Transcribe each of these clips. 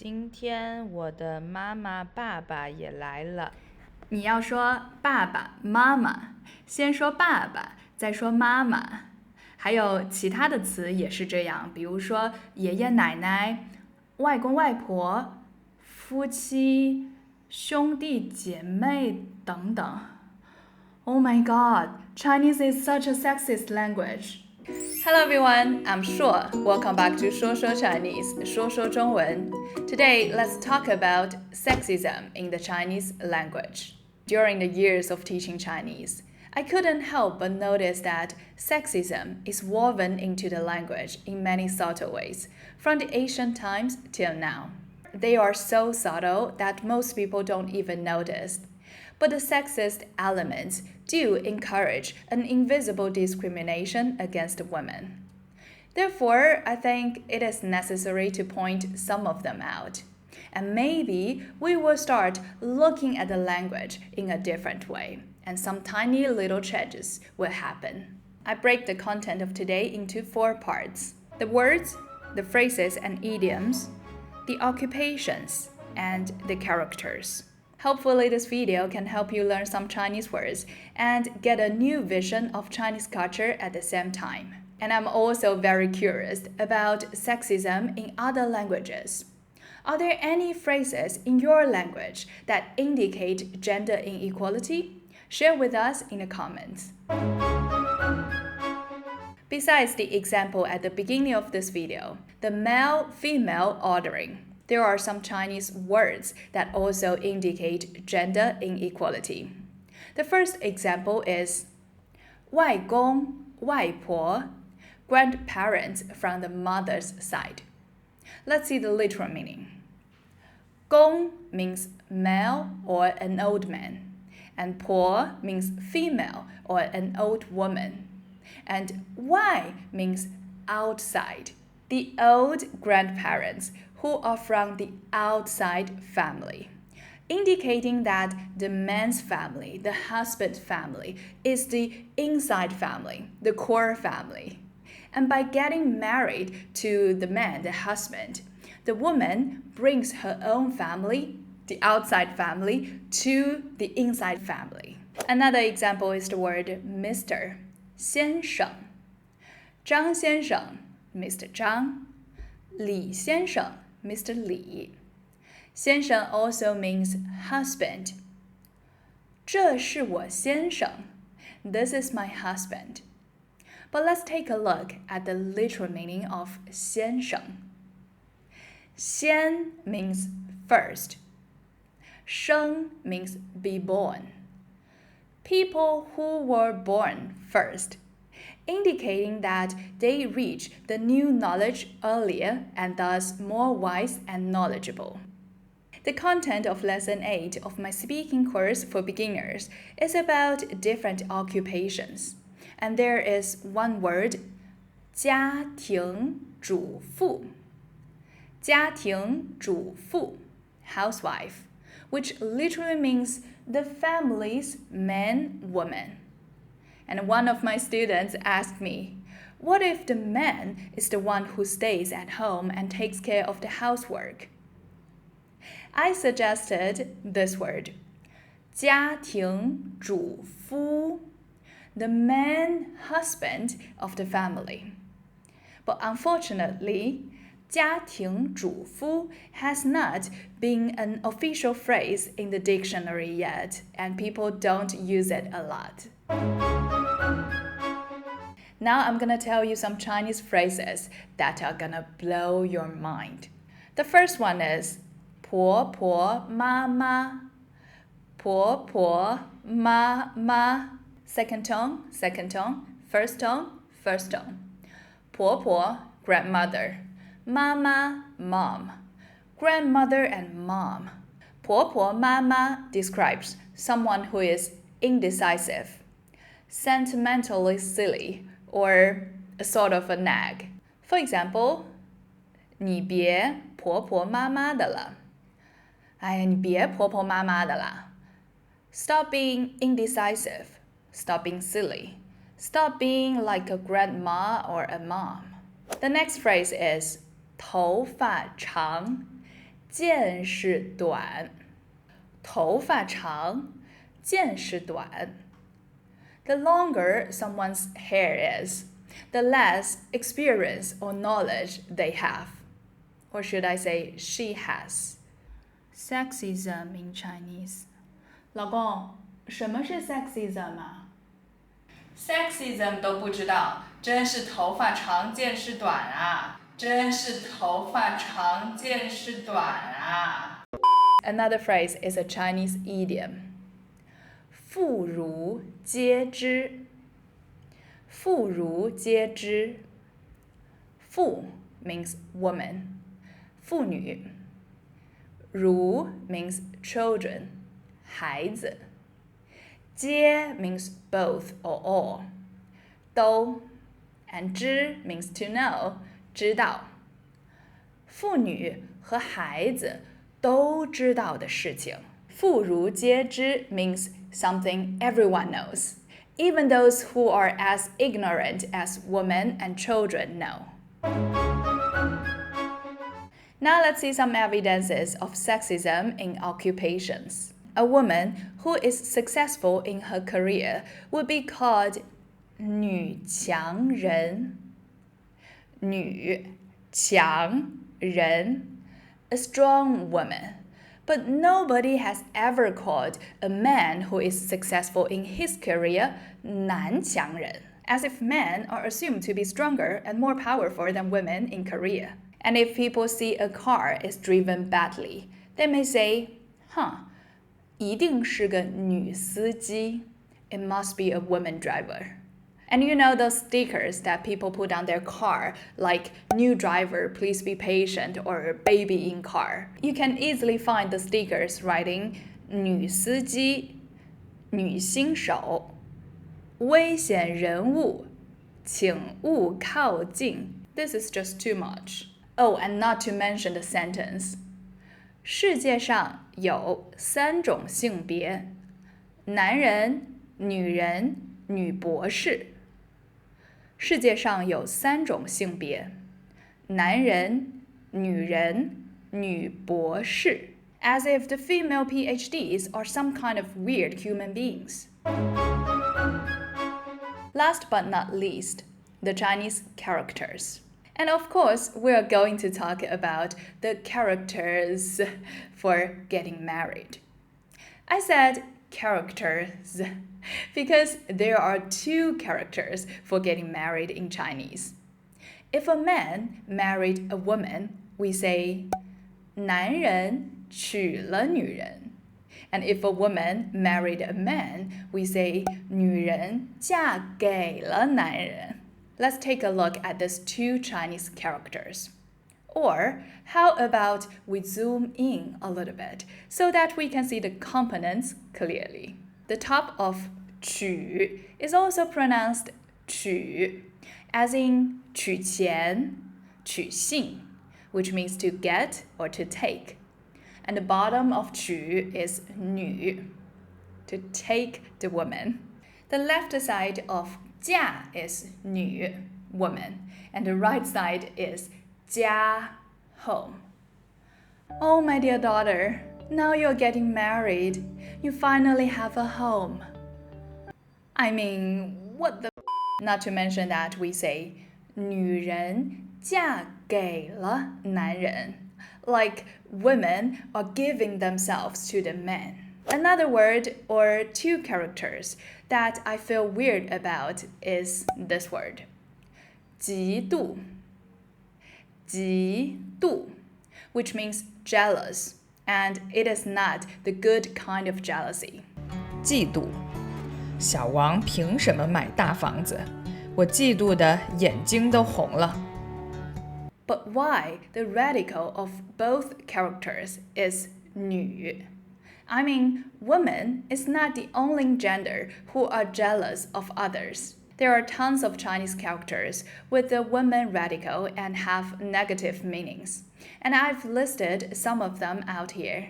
今天我的妈妈、爸爸也来了。你要说爸爸妈妈，先说爸爸，再说妈妈。还有其他的词也是这样，比如说爷爷奶奶、外公外婆、夫妻、兄弟姐妹等等。Oh my god, Chinese is such a sexist language. Hello everyone, I'm Shuo. Welcome back to 说说 Chinese, 说说中文. Today, let's talk about sexism in the Chinese language. During the years of teaching Chinese, I couldn't help but notice that sexism is woven into the language in many subtle ways, from the ancient times till now. They are so subtle that most people don't even notice. But the sexist elements do encourage an invisible discrimination against women. Therefore, I think it is necessary to point some of them out. And maybe we will start looking at the language in a different way, and some tiny little changes will happen. I break the content of today into 4 parts: the words, the phrases and idioms, the occupations, and the characters. Hopefully this video can help you learn some Chinese words and get a new vision of Chinese culture at the same time. And I'm also very curious about sexism in other languages. Are there any phrases in your language that indicate gender inequality? Share with us in the comments. Besides the example at the beginning of this video, the male-female ordering, there are some Chinese words that also indicate gender inequality. The first example is 外公,外婆, grandparents from the mother's side. Let's see the literal meaning. 公 means male or an old man, and 婆 means female or an old woman, and 外 means outside, the old grandparents who are from the outside family, indicating that the man's family, the husband's family, is the inside family, the core family. And by getting married to the man, the husband, the woman brings her own family, the outside family, to the inside family. Another example is the word Mr. 先生. 张先生, Mr. Zhang. 李先生, Mr. Li. 先生 also means husband. 这是我先生. This is my husband. But let's take a look at the literal meaning of 先生. 先 means first. 生 means be born. People who were born first, indicating that they reach the new knowledge earlier and thus more wise and knowledgeable. The content of Lesson 8 of my speaking course for beginners is about different occupations. And there is one word, 家庭主妇. 家庭主妇, housewife, which literally means the family's man, woman. And one of my students asked me, what if the man is the one who stays at home and takes care of the housework? I suggested this word, 家庭主夫, the man husband of the family. But unfortunately, 家庭主夫 has not been an official phrase in the dictionary yet, and people don't use it a lot. Now I'm gonna tell you some Chinese phrases that are gonna blow your mind. The first one is 婆婆妈妈. 婆婆妈妈. Second tone, second tone. First tone, first tone. 婆婆, grandmother. 妈妈, mom. Grandmother and mom. 婆婆妈妈 describes someone who is indecisive, sentimentally silly, or a sort of a nag. For example, 你别婆婆妈妈的了. 哎呀，你别婆婆妈妈的啦. Stop being indecisive. Stop being silly. Stop being like a grandma or a mom. The next phrase is 头发长,见识短，头发长，见识短。The longer someone's hair is, the less experience or knowledge they have. Or should I say she has? Sexism in Chinese. 老公，什么是 sexism 啊？ Sexism 都不知道，真是头发长见识短啊！真是头发长见识短啊！ Another phrase is a Chinese idiom. 妇孺皆知。妇孺皆知。妇 means woman. 妇女。孺 means children. 孩子。皆 means both or all. 都 and 知 means to know. 知道。妇女和孩子都知道的事情。妇孺皆知 means something everyone knows, even those who are as ignorant as women and children know. Now let's see some evidences of sexism in occupations. A woman who is successful in her career would be called 女强人。女强人 a strong woman. But nobody has ever called a man who is successful in his career 男强人, as if men are assumed to be stronger and more powerful than women in Korea. And if people see a car is driven badly, they may say,一定是个女司机. It must be a woman driver. And you know those stickers that people put on their car, like new driver, please be patient, or baby in car. You can easily find the stickers writing 女司机, 女新手, 危险人物, 请勿靠近. This is just too much. Oh, and not to mention the sentence. 世界上有3种性别，男人、女人、女博士。世界上有3种性别，男人、女人、女博士。As if the female PhDs are some kind of weird human beings. Last but not least, the Chinese characters. And of course, we're going to talk about the characters for getting married. I said characters because there are 2 characters for getting married in Chinese. If a man married a woman, we say 男人娶了女人. And if a woman married a man, we say 女人嫁给了男人. Let's take a look at these 2 Chinese characters. Or how about we zoom in a little bit so that we can see the components clearly. The top of 娶 is also pronounced 娶, as in 取钱, 取信, which means to get or to take. And the bottom of 娶 is 女, to take the woman. The left side of 嫁 is 女, woman, and the right side is 家, home. Oh, my dear daughter, now you're getting married. You finally have a home. I mean, what the Not to mention that we say 女人嫁给了男人, like women are giving themselves to the men. Another word or 2 characters that I feel weird about is this word, 嫉妒. 嫉妒, which means jealous, and it is not the good kind of jealousy. 嫉妒，小王凭什么买大房子？我嫉妒的眼睛都红了。But why the radical of both characters is 女? I mean, woman is not the only gender who are jealous of others. There are tons of Chinese characters with the woman radical and have negative meanings. And I've listed some of them out here.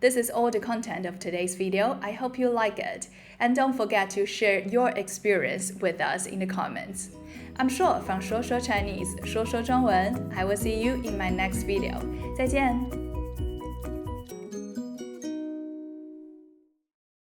This is all the content of today's video. I hope you like it. And don't forget to share your experience with us in the comments. I'm Sure from 说说 Chinese 说说中文 I will see you in my next video. 再见。